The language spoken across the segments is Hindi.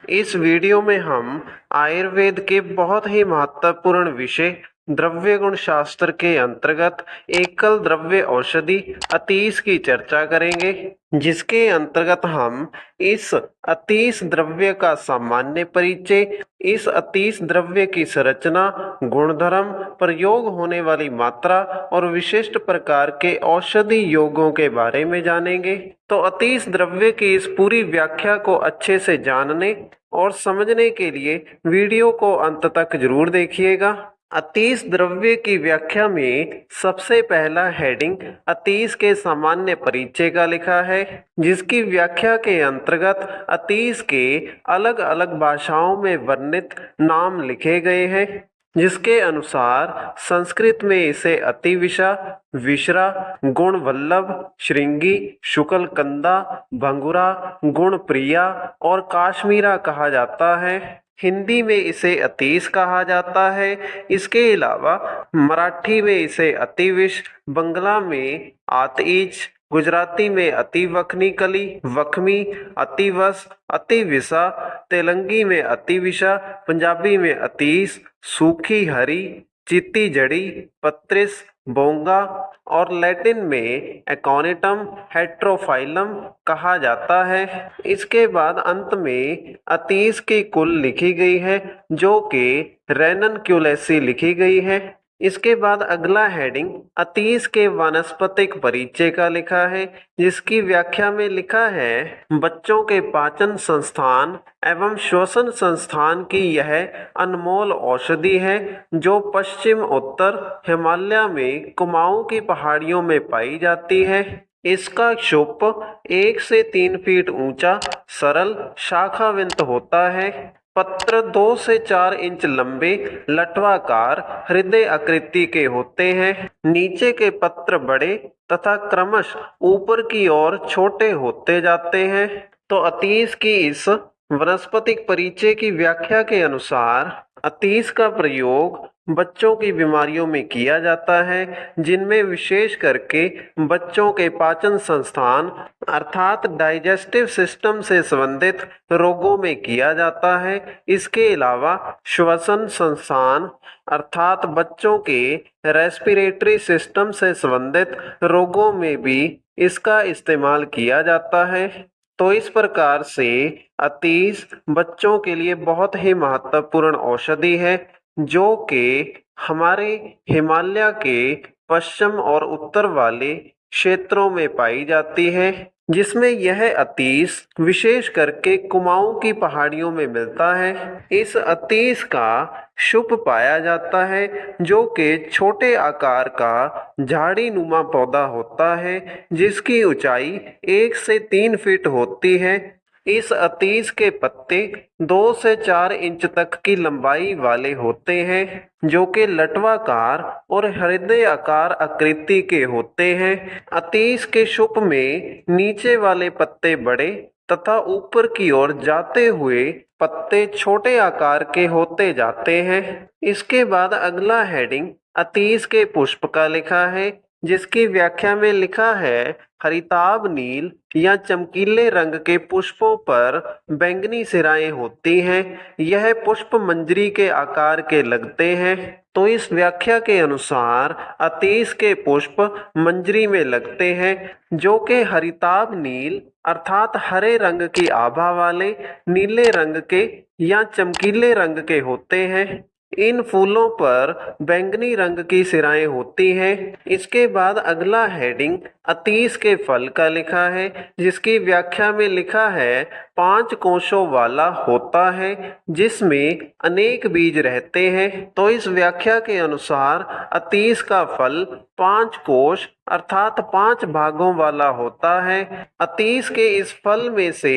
इस वीडियो में हम आयुर्वेद के बहुत ही महत्वपूर्ण विषय द्रव्य गुण शास्त्र के अंतर्गत एकल द्रव्य औषधि अतीस की चर्चा करेंगे, जिसके अंतर्गत हम इस अतीस द्रव्य का सामान्य परिचय, इस अतीस द्रव्य की संरचना, गुणधर्म, प्रयोग होने वाली मात्रा और विशिष्ट प्रकार के औषधि योगों के बारे में जानेंगे। तो अतीस द्रव्य की इस पूरी व्याख्या को अच्छे से जानने और समझने के लिए वीडियो को अंत तक जरूर देखिएगा। अतीस द्रव्य की व्याख्या में सबसे पहला हेडिंग अतीस के सामान्य परिचय का लिखा है, जिसकी व्याख्या के अंतर्गत अतीस के अलग अलग भाषाओं में वर्णित नाम लिखे गए हैं, जिसके अनुसार संस्कृत में इसे अतिविशा, विश्रा, गुणवल्लभ, श्रृंगी, शुक्लकंदा, भंगुरा, गुणप्रिया और काश्मीरा कहा जाता है। हिंदी में इसे अतीस कहा जाता है। इसके अलावा मराठी में इसे अतिविश, बंगला में आतईच, गुजराती में अतिवखनी कली, वखमी, अतिवस, अतिविसा, तेलंगी में अतिविशा, पंजाबी में अतीस, सूखी हरी, चित्ती जड़ी, पत्रिस, बोंगा और लैटिन में एकॉनिटम हेट्रोफाइलम कहा जाता है। इसके बाद अंत में अतीस की कुल लिखी गई है, जो कि रेननक्यूलेसी लिखी गई है। इसके बाद अगला हेडिंग अतीस के वानस्पतिक परिचय का लिखा है, जिसकी व्याख्या में लिखा है बच्चों के पाचन संस्थान एवं श्वसन संस्थान की यह अनमोल औषधि है, जो पश्चिम उत्तर हिमालय में कुमाऊं की पहाड़ियों में पाई जाती है। इसका क्षुप 1 से 3 फीट ऊंचा सरल शाखाविंत होता है। पत्र 2 से 4 इंच लंबे, लटवाकार, हृदय आकृति के होते हैं। नीचे के पत्र बड़े तथा क्रमश ऊपर की ओर छोटे होते जाते हैं। तो अतीस की इस वनस्पतिक परिचय की व्याख्या के अनुसार अतीस का प्रयोग बच्चों की बीमारियों में किया जाता है, जिनमें विशेष करके बच्चों के पाचन संस्थान अर्थात डाइजेस्टिव सिस्टम से संबंधित रोगों में किया जाता है। इसके अलावा श्वसन संस्थान अर्थात बच्चों के रेस्पिरेटरी सिस्टम से संबंधित रोगों में भी इसका इस्तेमाल किया जाता है। तो इस प्रकार से अतीस बच्चों के लिए बहुत ही महत्वपूर्ण औषधि है, जो कि हमारे हिमालय के पश्चिम और उत्तर वाले क्षेत्रों में पाई जाती है, जिसमें यह अतीस विशेष करके कुमाऊं की पहाड़ियों में मिलता है। इस अतीस का शुभ पाया जाता है, जो कि छोटे आकार का झाड़ी नुमा पौधा होता है, जिसकी ऊंचाई 1 से 3 फीट होती है। इस अतीस के पत्ते 2 से 4 इंच तक की लंबाई वाले होते हैं, जो कि लटवाकार और हृदय आकार आकृति के होते हैं। अतीस के शुप में नीचे वाले पत्ते बड़े तथा ऊपर की ओर जाते हुए पत्ते छोटे आकार के होते जाते हैं। इसके बाद अगला हेडिंग अतीस के पुष्प का लिखा है, जिसकी व्याख्या में लिखा है हरिताभ नील या चमकीले रंग के पुष्पों पर बैंगनी सिराएं होती हैं। यह पुष्प मंजरी के आकार के लगते हैं। तो इस व्याख्या के अनुसार अतीस के पुष्प मंजरी में लगते हैं, जो कि हरिताभ नील अर्थात हरे रंग की आभा वाले, नीले रंग के या चमकीले रंग के होते हैं। इन फूलों पर बैंगनी रंग की सिराएं होती हैं। इसके बाद अगला हेडिंग अतीस के फल का लिखा है, जिसकी व्याख्या में लिखा है 5 कोशों वाला होता है, जिसमें अनेक बीज रहते हैं। तो इस व्याख्या के अनुसार अतीस का फल 5 कोश अर्थात 5 भागों वाला होता है। अतीस के इस फल में से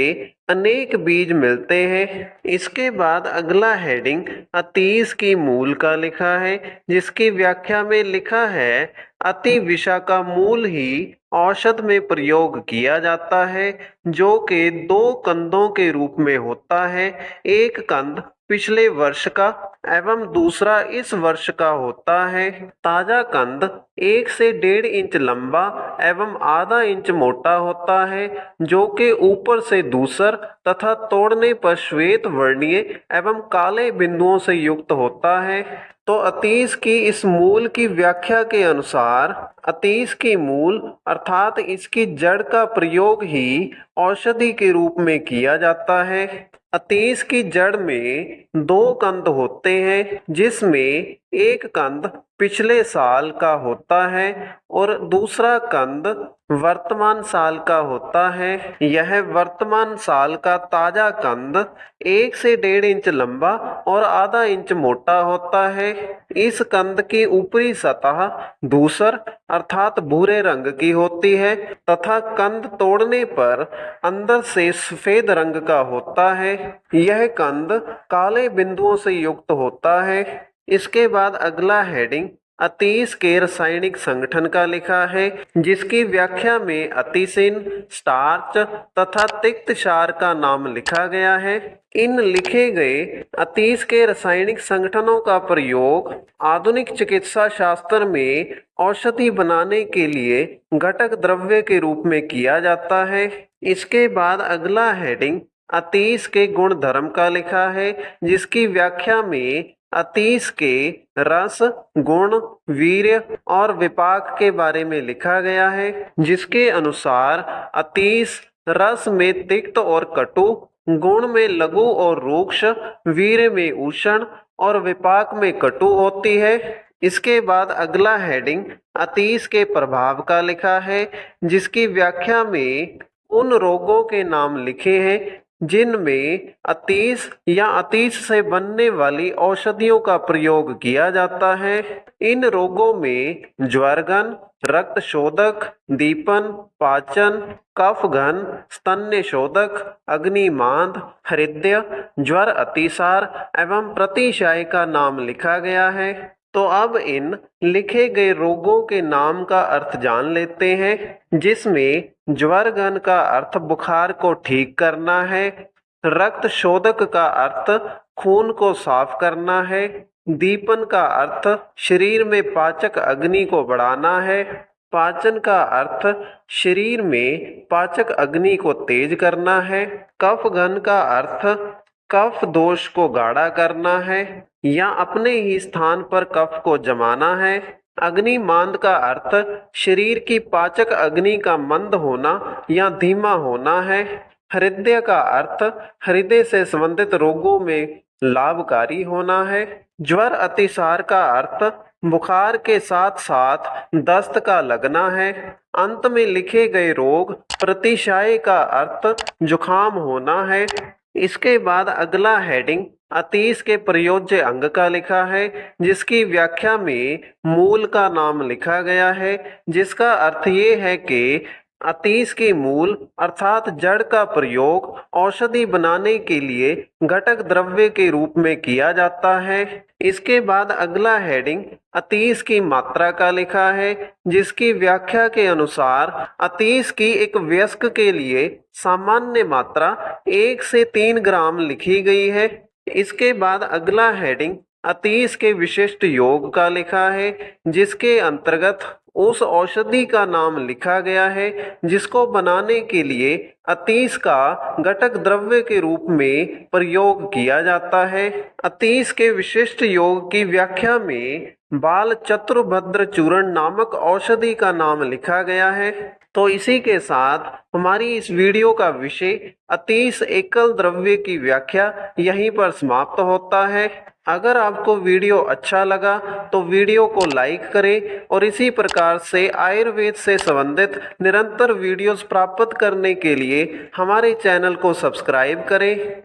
अनेक बीज मिलते हैं। इसके बाद अगला हेडिंग अतीस की मूल का लिखा है, जिसकी व्याख्या में लिखा है अति विषा का मूल ही औषध में प्रयोग किया जाता है, जो कि 2 कंदों के रूप में होता है। एक कंद पिछले वर्ष का एवं दूसरा इस वर्ष का होता है। ताजा कंद 1 से 1.5 इंच लंबा एवं आधा इंच मोटा होता है, जो कि ऊपर से धूसर तथा तोड़ने पर श्वेत वर्णीय एवं काले बिंदुओं से युक्त होता है। तो अतीश की इस मूल की व्याख्या के अनुसार अतीश की मूल अर्थात इसकी जड़ का प्रयोग ही औषधि के रूप में किया जाता है। अतीश की जड़ में 2 कंद होते हैं, जिसमें एक कंद पिछले साल का होता है और दूसरा कंद वर्तमान साल का होता है। यह वर्तमान साल का ताजा कंद 1 से 1.5 इंच लंबा और आधा इंच मोटा होता है। इस कंद की ऊपरी सतह धूसर अर्थात भूरे रंग की होती है तथा कंद तोड़ने पर अंदर से सफेद रंग का होता है। यह कंद काले बिंदुओं से युक्त होता है। इसके बाद अगला हेडिंग अतीश के रासायनिक संगठन का लिखा है, जिसकी व्याख्या में अतीसिन, स्टार्च तथा तिक्त क्षार का नाम लिखा गया है। इन लिखे गए अतीश के रासायनिक संगठनों का प्रयोग आधुनिक चिकित्सा शास्त्र में औषधि बनाने के लिए घटक द्रव्य के रूप में किया जाता है। इसके बाद अगला हेडिंग अतीश के गुण धर्म का लिखा है, जिसकी व्याख्या में अतीश के रस, गुण, वीर्य और विपाक के बारे में लिखा गया है, जिसके अनुसार अतीश रस में तिक्त और कटु, गुण में लघु और रूक्ष, वीर्य में उष्ण और विपाक में कटु होती है। इसके बाद अगला हेडिंग अतीश के प्रभाव का लिखा है, जिसकी व्याख्या में उन रोगों के नाम लिखे हैं जिनमें अतीश या अतीश से बनने वाली औषधियों का प्रयोग किया जाता है। इन रोगों में ज्वरघन, रक्त शोधक, दीपन, पाचन, कफघन, स्तन्य शोधक, अग्निमांद, हृदय, ज्वर अतिसार एवं प्रतिशय का नाम लिखा गया है। तो अब इन लिखे गए रोगों के नाम का अर्थ जान लेते हैं, जिसमें ज्वरघन का अर्थ बुखार को ठीक करना है, रक्त शोधक का अर्थ खून को साफ करना है, दीपन का अर्थ शरीर में पाचक अग्नि को बढ़ाना है, पाचन का अर्थ शरीर में पाचक अग्नि को तेज करना है, कफघन का अर्थ कफ दोष को गाढ़ा करना है या अपने ही स्थान पर कफ को जमाना है, अग्निमांद का अर्थ शरीर की पाचक अग्नि का मंद होना या धीमा होना है, हृदय का अर्थ हृदय से संबंधित रोगों में लाभकारी होना है, ज्वर अतिसार का अर्थ बुखार के साथ साथ दस्त का लगना है। अंत में लिखे गए रोग प्रतिशय का अर्थ जुखाम होना है। इसके बाद अगला हेडिंग अतीश के प्रयोज्य अंग का लिखा है, जिसकी व्याख्या में मूल का नाम लिखा गया है, जिसका अर्थ ये है कि अतीश की मूल अर्थात जड़ का प्रयोग औषधि बनाने के लिए घटक द्रव्य के रूप में किया जाता है। इसके बाद अगला हेडिंग अतीश की मात्रा का लिखा है, जिसकी व्याख्या के अनुसार अतीश की एक वयस्क के लिए सामान्य मात्रा 1 से 3 ग्राम लिखी गई है। इसके बाद अगला हेडिंग अतीश के विशिष्ट योग का लिखा है, जिसके अंतर्गत उस औषधि का नाम लिखा गया है जिसको बनाने के लिए अतीश का घटक द्रव्य के रूप में प्रयोग किया जाता है। अतीश के विशिष्ट योग की व्याख्या में बाल चतुर्भद्र चूर्ण नामक औषधि का नाम लिखा गया है। तो इसी के साथ हमारी इस वीडियो का विषय अतीश एकल द्रव्य की व्याख्या यहीं पर समाप्त होता है। अगर आपको वीडियो अच्छा लगा तो वीडियो को लाइक करें और इसी प्रकार से आयुर्वेद से संबंधित निरंतर वीडियोस प्राप्त करने के लिए हमारे चैनल को सब्सक्राइब करें।